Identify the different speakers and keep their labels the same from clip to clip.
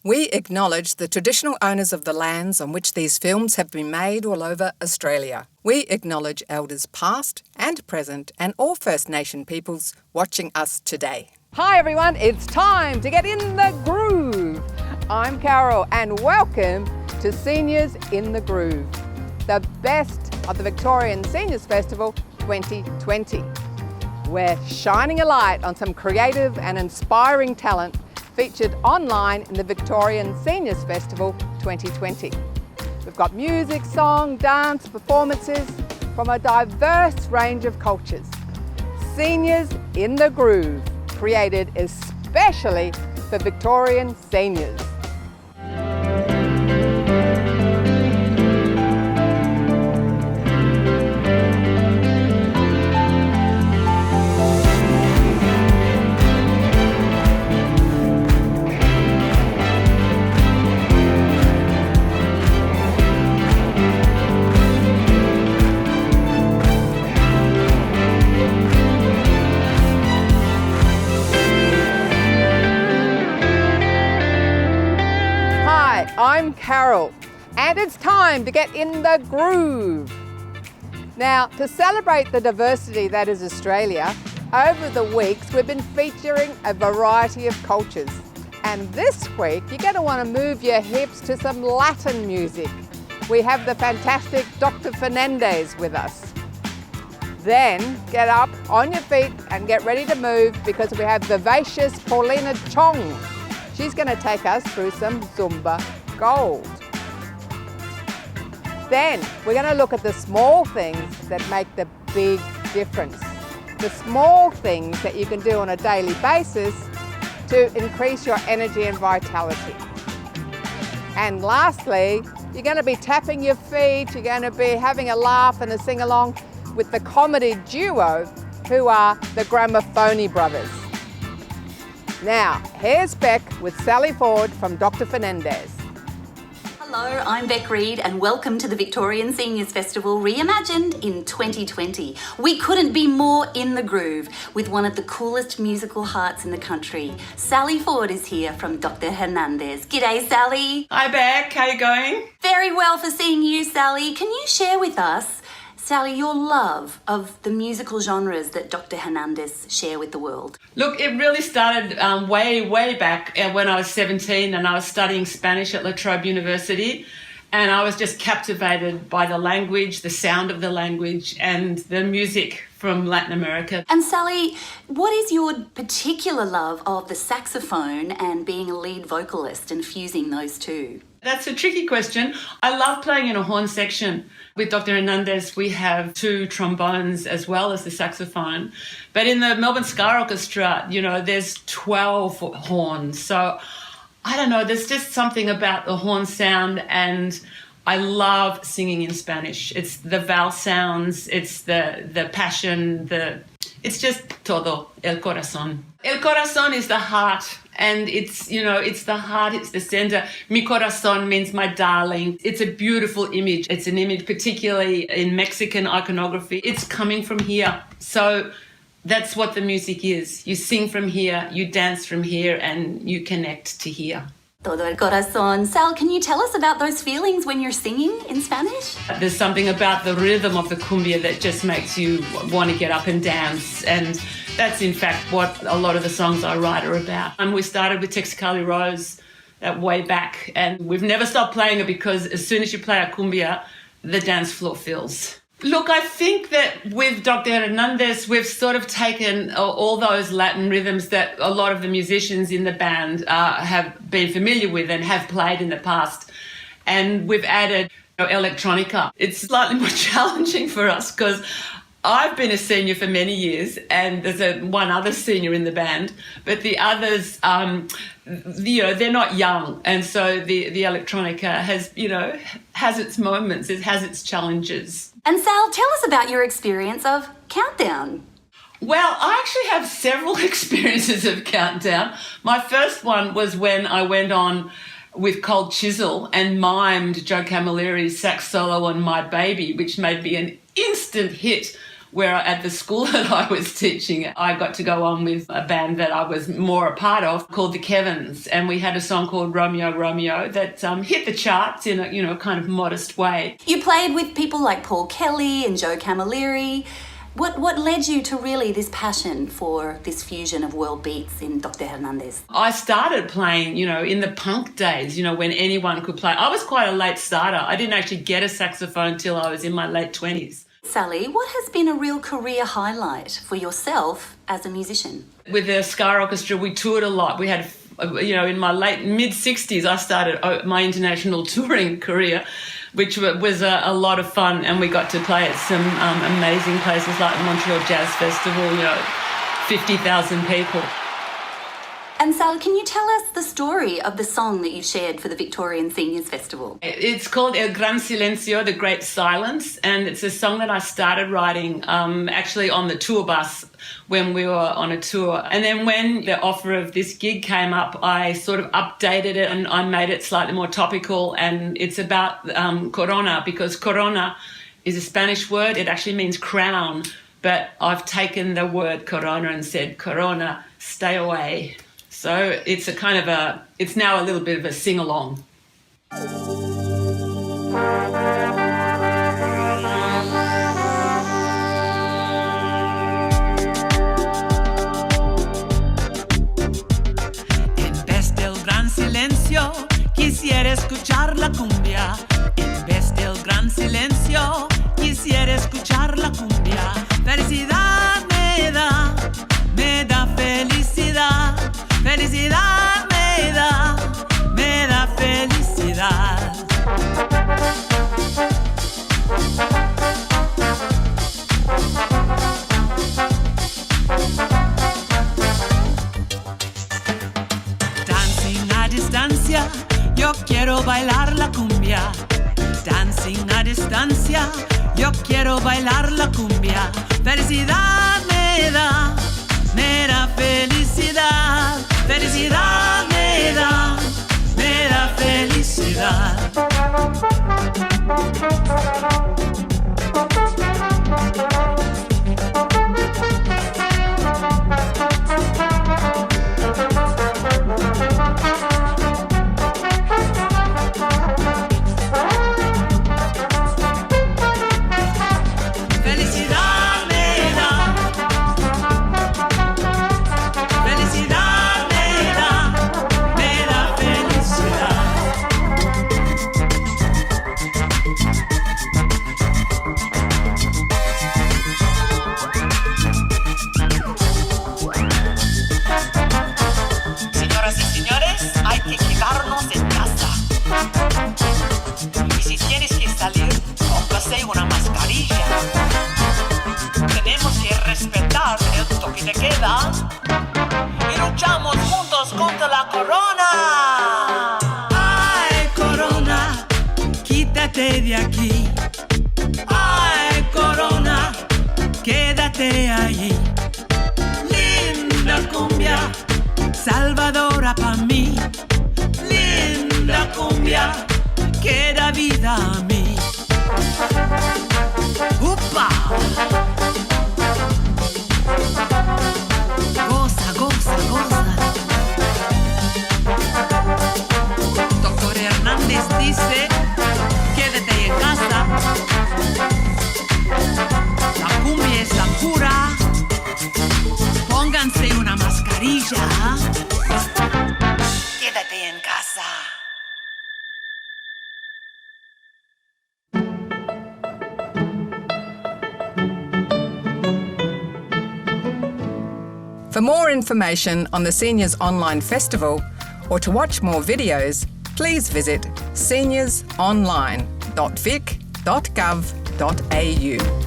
Speaker 1: We acknowledge the traditional owners of the lands on which these films have been made all over Australia. We acknowledge elders past and present and all First Nation peoples watching us today. Hi everyone, it's time to get in the groove. I'm Carol and welcome to Seniors in the Groove, the best of the Victorian Seniors Festival 2020. We're shining a light on some creative and inspiring talent featured online in the Victorian Seniors Festival 2020. We've got music, song, dance, performances from a diverse range of cultures. Seniors in the Groove, created especially for Victorian seniors. I'm Carol, and it's time to get in the groove. Now, to celebrate the diversity that is Australia, over the weeks we've been featuring a variety of cultures. And this week, you're going to want to move your hips to some Latin music. We have the fantastic Dr Hernandez with us. Then, get up on your feet and get ready to move because we have vivacious Paulina Chong. She's going to take us through some Zumba Gold. Then we're going to look at the small things that make the big difference. The small things that you can do on a daily basis to increase your energy and vitality. And lastly, you're going to be tapping your feet, you're going to be having a laugh and a sing-along with the comedy duo who are the Gram O Phonie Brothers. Now, here's Beck with Sally Ford from Dr Hernandez.
Speaker 2: Hello, I'm Beck Reed and welcome to the Victorian Seniors Festival reimagined in 2020. We couldn't be more in the groove with one of the coolest musical hearts in the country. Sally Ford is here from Dr Hernandez. G'day, Sally.
Speaker 3: Hi Beck, how you going?
Speaker 2: Very well for seeing you, Sally. Can you share with us, Sally, your love of the musical genres that Dr Hernandez share with the world?
Speaker 3: Look, it really started way back when I was 17 and I was studying Spanish at La Trobe University, and I was just captivated by the language, the sound of the language and the music from Latin America.
Speaker 2: And Sally, what is your particular love of the saxophone and being a lead vocalist and fusing those two?
Speaker 3: That's a tricky question. I love playing in a horn section. With Dr Hernandez, we have 2 trombones as well as the saxophone. But in the Melbourne Sky Orchestra, there's 12 horns. So I don't know, there's just something about the horn sound, and I love singing in Spanish. It's the vowel sounds, it's the passion, it's just todo, el corazón. El corazón is the heart. And it's the heart, it's the center. Mi corazón means my darling. It's a beautiful image. It's an image, particularly in Mexican iconography. It's coming from here. So that's what the music is. You sing from here, you dance from here, and you connect to here.
Speaker 2: Todo el corazón. Sal, can you tell us about those feelings when you're singing in Spanish?
Speaker 3: There's something about the rhythm of the cumbia that just makes you want to get up and dance. And that's in fact what a lot of the songs I write are about. And we started with Texicali Rose that way back, and we've never stopped playing it because as soon as you play a cumbia, the dance floor fills. Look, I think that with Dr Hernandez, we've sort of taken all those Latin rhythms that a lot of the musicians in the band have been familiar with and have played in the past, and we've added electronica. It's slightly more challenging for us because I've been a senior for many years, and there's one other senior in the band, but the others, they're not young, and so the electronica has its moments, it has its challenges.
Speaker 2: And Sal, tell us about your experience of Countdown.
Speaker 3: Well, I actually have several experiences of Countdown. My first one was when I went on with Cold Chisel and mimed Joe Camilleri's sax solo on My Baby, which made me an instant hit where at the school that I was teaching, I got to go on with a band that I was more a part of called the Kevins, and we had a song called Romeo, Romeo that hit the charts in a kind of modest way.
Speaker 2: You played with people like Paul Kelly and Joe Camilleri. What led you to really this passion for this fusion of world beats in Dr Hernandez?
Speaker 3: I started playing, in the punk days, when anyone could play. I was quite a late starter. I didn't actually get a saxophone till I was in my late 20s.
Speaker 2: Sally, what has been a real career highlight for yourself as a musician?
Speaker 3: With the Ska Orchestra, we toured a lot. We had, in my mid-60s, I started my international touring career, which was a lot of fun, and we got to play at some amazing places like Montreal Jazz Festival, 50,000 people.
Speaker 2: And Sal, can you tell us the story of the song that you shared for the Victorian Seniors Festival?
Speaker 3: It's called El Gran Silencio, The Great Silence, and it's a song that I started writing actually on the tour bus when we were on a tour. And then when the offer of this gig came up, I sort of updated it and I made it slightly more topical, and it's about corona, because corona is a Spanish word. It actually means crown, but I've taken the word corona and said, corona, stay away. So it's it's now a little bit of a sing-along.
Speaker 4: En vez del gran silencio, quisiera escuchar la cumbia. En vez del gran silencio, quisiera escuchar la cumbia. Felicidad me da felicidad. Felicidad me da felicidad. Dancing a distancia, yo quiero bailar la cumbia. Dancing a distancia, yo quiero bailar la cumbia. Felicidad me da felicidad. Felicidad me da felicidad. Una mascarilla. Tenemos que respetar el toque de queda y luchamos juntos contra la corona. Ay, corona, quítate de aquí. Ay, corona, quédate allí. Linda cumbia, salvadora pa' mí. Linda cumbia, que da vida a mí. ¡Upa! Goza, goza, goza. Dr Hernández dice, quédate en casa. La cumbia es la cura. Pónganse una mascarilla. Quédate en casa.
Speaker 1: For more information on the Seniors Online Festival or to watch more videos, please visit seniorsonline.vic.gov.au.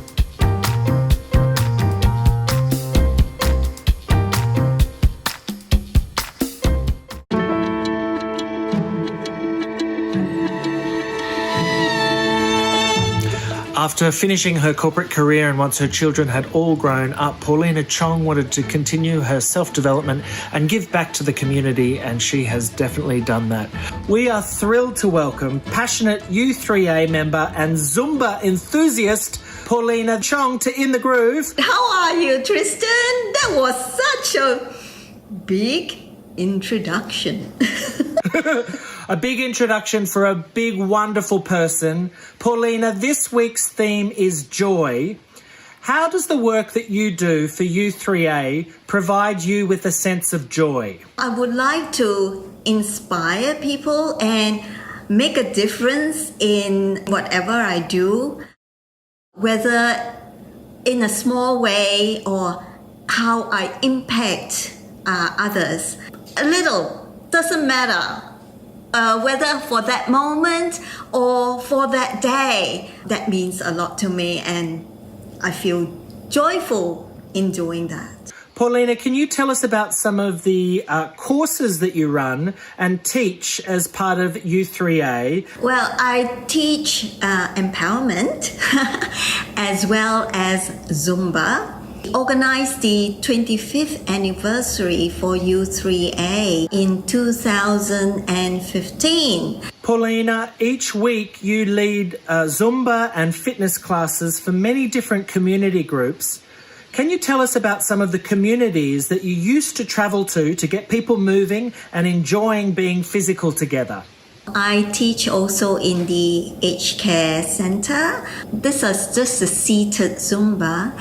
Speaker 5: After finishing her corporate career and once her children had all grown up, Paulina Chong wanted to continue her self-development and give back to the community, and she has definitely done that. We are thrilled to welcome passionate U3A member and Zumba enthusiast, Paulina Chong to In the Groove.
Speaker 6: How are you, Tristan? That was such a big introduction.
Speaker 5: A big introduction for a big, wonderful person. Paulina, this week's theme is joy. How does the work that you do for U3A provide you with a sense of joy?
Speaker 6: I would like to inspire people and make a difference in whatever I do, whether in a small way or how I impact others. A little, doesn't matter. Whether for that moment or for that day, that means a lot to me, and I feel joyful in doing that.
Speaker 5: Paulina, can you tell us about some of the courses that you run and teach as part of U3A?
Speaker 6: Well, I teach empowerment as well as Zumba. Organized the 25th anniversary for U3A in 2015.
Speaker 5: Paulina, each week you lead Zumba and fitness classes for many different community groups. Can you tell us about some of the communities that you used to travel to get people moving and enjoying being physical together?
Speaker 6: I teach also in the aged care center. This is just a seated Zumba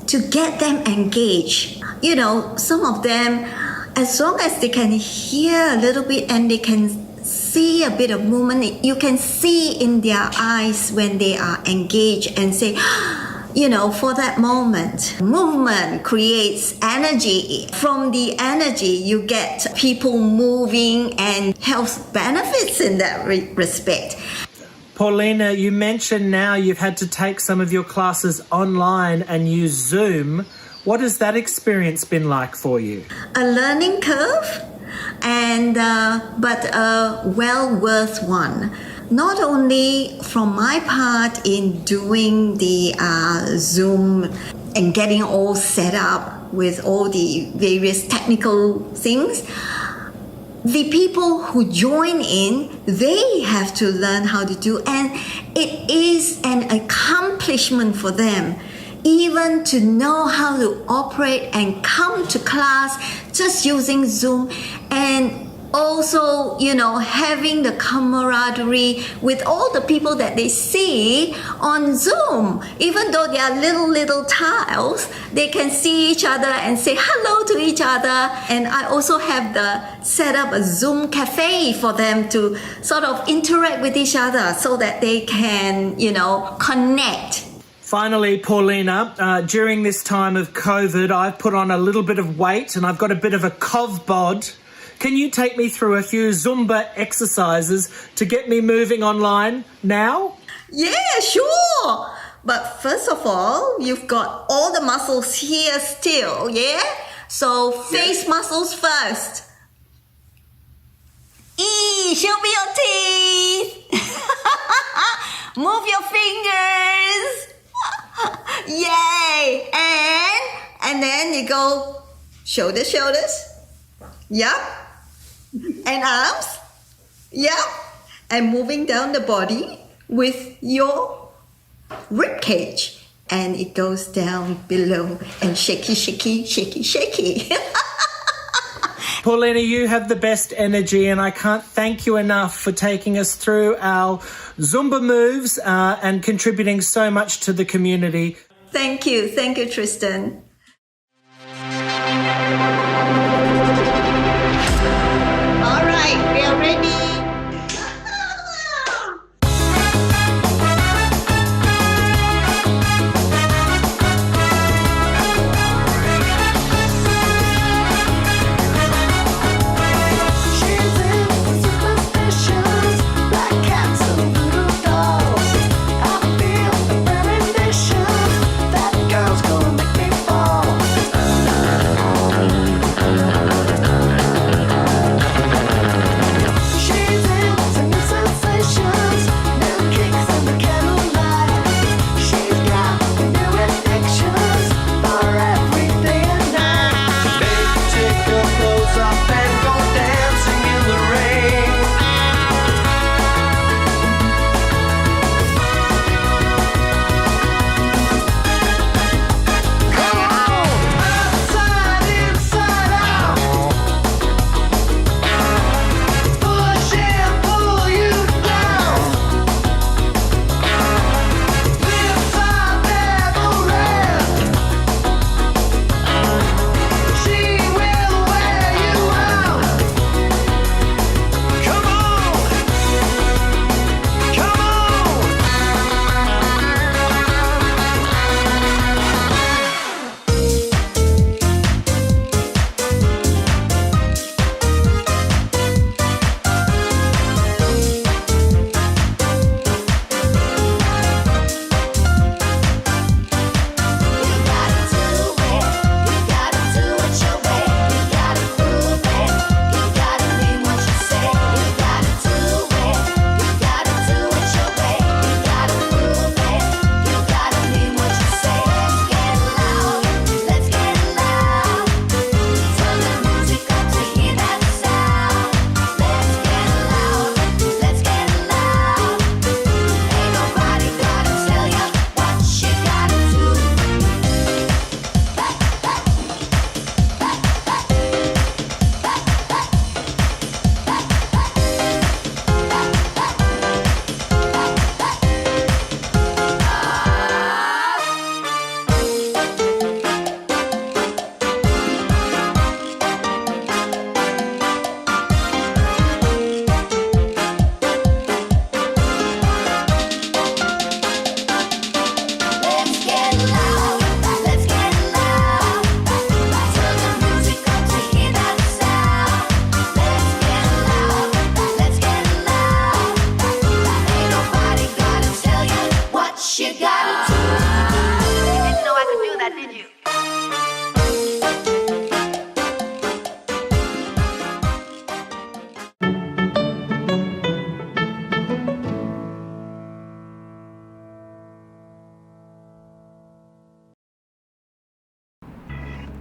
Speaker 6: to get them engaged. You know, some of them, as long as they can hear a little bit and they can see a bit of movement, you can see in their eyes when they are engaged and say, you know, for that moment, movement creates energy. From the energy, you get people moving and health benefits in that respect.
Speaker 5: Paulina, you mentioned now you've had to take some of your classes online and use Zoom. What has that experience been like for you?
Speaker 6: A learning curve, and but a well worth one. Not only from my part in doing the Zoom and getting all set up with all the various technical things, the people who join in, they have to learn how to do, and it is an accomplishment for them even to know how to operate and come to class just using Zoom, and also, you know, having the camaraderie with all the people that they see on Zoom. Even though they are little tiles, they can see each other and say hello to each other. And I also have set up a Zoom cafe for them to sort of interact with each other so that they can, you know, connect.
Speaker 5: Finally, Paulina, during this time of COVID, I've put on a little bit of weight and I've got a bit of a cov bod. Can you take me through a few Zumba exercises to get me moving online now?
Speaker 6: Yeah, sure. But first of all, you've got all the muscles here still, yeah? So face muscles first. Show me your teeth. Move your fingers. Yay. And then you go shoulders. Yep. And arms. Yep. And moving down the body with your rib cage. And it goes down below and shaky.
Speaker 5: Paulina, you have the best energy, and I can't thank you enough for taking us through our Zumba moves and contributing so much to the community.
Speaker 6: Thank you, Tristan. All right, we are ready.
Speaker 7: That girl's gonna make me fall.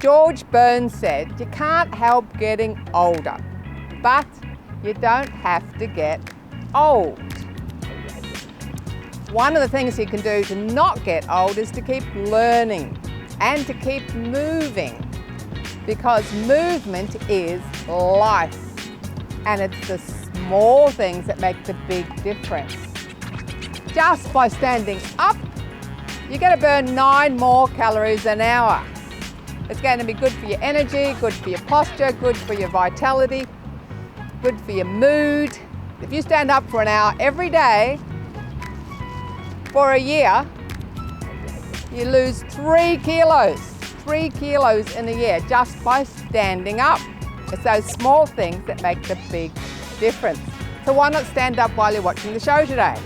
Speaker 1: George Burns said, you can't help getting older, but you don't have to get old. One of the things you can do to not get old is to keep learning and to keep moving, because movement is life, and it's the small things that make the big difference. Just by standing up, you're going to burn 9 more calories an hour. It's going to be good for your energy, good for your posture, good for your vitality, good for your mood. If you stand up for an hour every day for a year, you lose 3 kilos. 3 kilos in a year just by standing up. It's those small things that make the big difference. So why not stand up while you're watching the show today?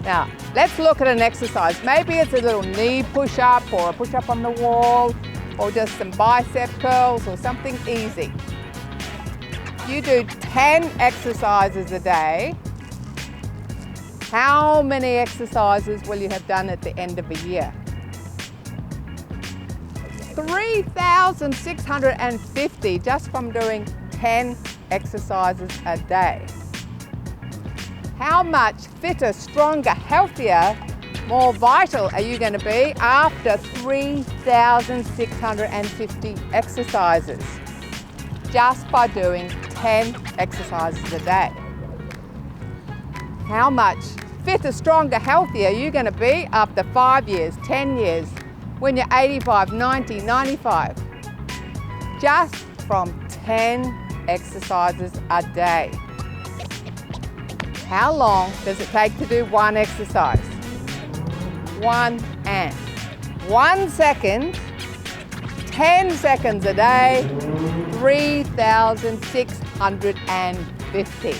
Speaker 1: Now, let's look at an exercise. Maybe it's a little knee push-up or a push-up on the wall or just some bicep curls or something easy. If you do 10 exercises a day, how many exercises will you have done at the end of a year? 3,650 just from doing 10 exercises a day. How much fitter, stronger, healthier, more vital are you going to be after 3,650 exercises just by doing 10 exercises a day? How much fitter, stronger, healthier are you going to be after 5 years, 10 years, when you're 85, 90, 95? Just from 10 exercises a day. How long does it take to do one exercise? 1 and 1 second, 10 seconds a day, 3,650.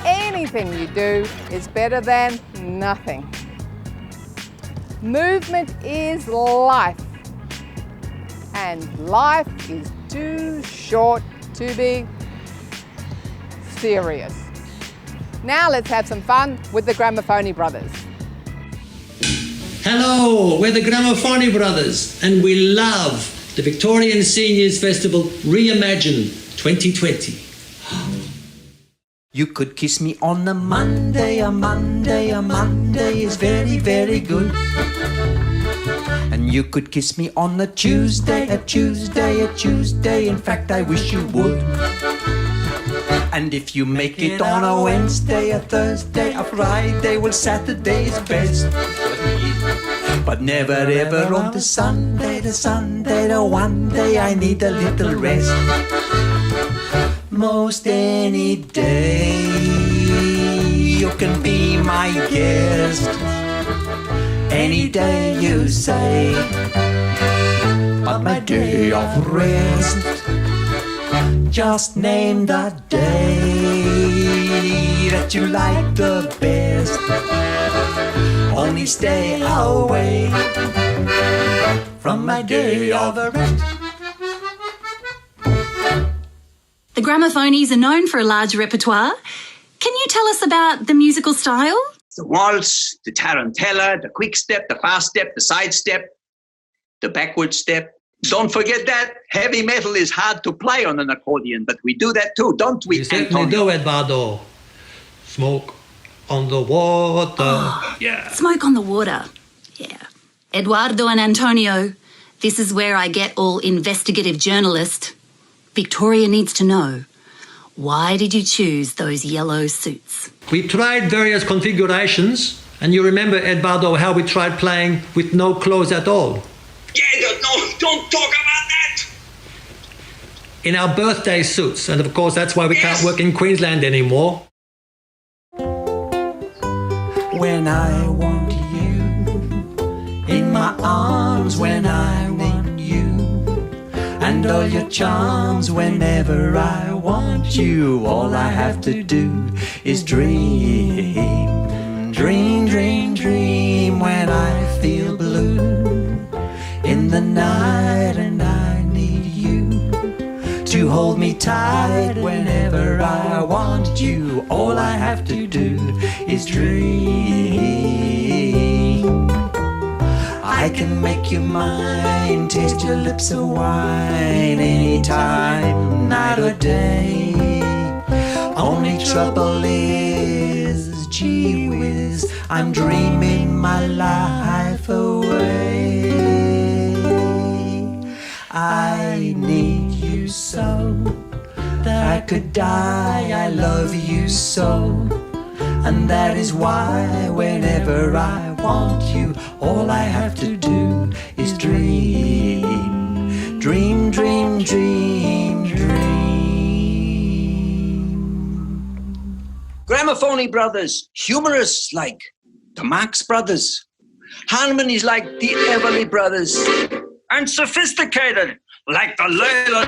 Speaker 1: Anything you do is better than nothing. Movement is life, and life is too short to be serious. Now let's have some fun with the Gram O Phonie Brothers.
Speaker 7: Hello, we're the Gram O Phonie Brothers, and we love the Victorian Seniors Festival Reimagine 2020.
Speaker 8: You could kiss me on a Monday, a Monday, a Monday is very, very good. And you could kiss me on a Tuesday, a Tuesday, a Tuesday, in fact I wish you would. And if you make it on a Wednesday, a Thursday, a Friday, well Saturday is best. But never ever on the Sunday, the Sunday, the one day I need a little rest. Most any day you can be my guest. Any day you say, but my day of rest. Just name the day that you like the best. Only stay away from my day of rest.
Speaker 2: The Gram O Phonies are known for a large repertoire. Can you tell us about the musical style?
Speaker 9: The waltz, the tarantella, the quick step, the fast step, the side step, the backward step. Don't forget that heavy metal is hard to play on an accordion, but we do that too, don't we,
Speaker 7: You certainly do, Eduardo. Smoke on the water.
Speaker 2: Oh,
Speaker 7: yeah.
Speaker 2: Smoke on the water. Yeah. Eduardo and Antonio, this is where I get all investigative journalist. Victoria needs to know, why did you choose those yellow suits?
Speaker 7: We tried various configurations, and you remember, Eduardo, how we tried playing with no clothes at all.
Speaker 9: Yeah, no, don't talk about that!
Speaker 7: In our birthday suits, and of course that's why we can't work in Queensland anymore.
Speaker 8: When I want you in my arms, when I want you, and all your charms whenever I want you. All I have to do is dream, dream, dream, dream when I feel blue in the night, and I need you to hold me tight whenever I want you. All I have to do is dream. I can make you mine, taste your lips of wine, anytime, night or day. Only trouble is, gee whiz, I'm dreaming my life away. I need you so that I could die. I love you so, and that is why whenever I want you, all I have to do is dream, dream, dream, dream, dream.
Speaker 9: Gram O Phonie Brothers, humorous like the Marx Brothers, harmonies like the Everly Brothers, and sophisticated like the Layla.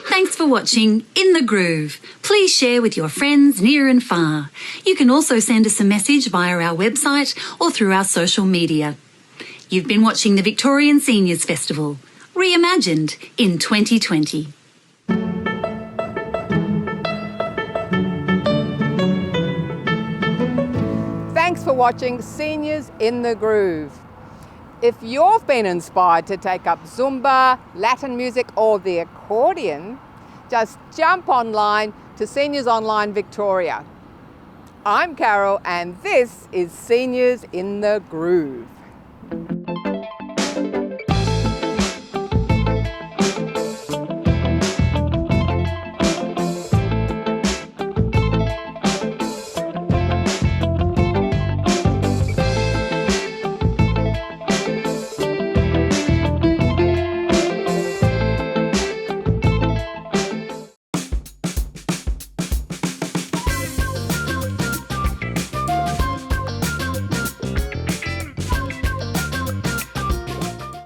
Speaker 2: Thanks for watching In the Groove. Please share with your friends near and far. You can also send us a message via our website or through our social media. You've been watching the Victorian Seniors Festival, reimagined in 2020.
Speaker 1: Thanks for watching Seniors in the Groove. If you've been inspired to take up Zumba, Latin music or the accordion, just jump online to Seniors Online Victoria. I'm Carol and this is Seniors in the Groove.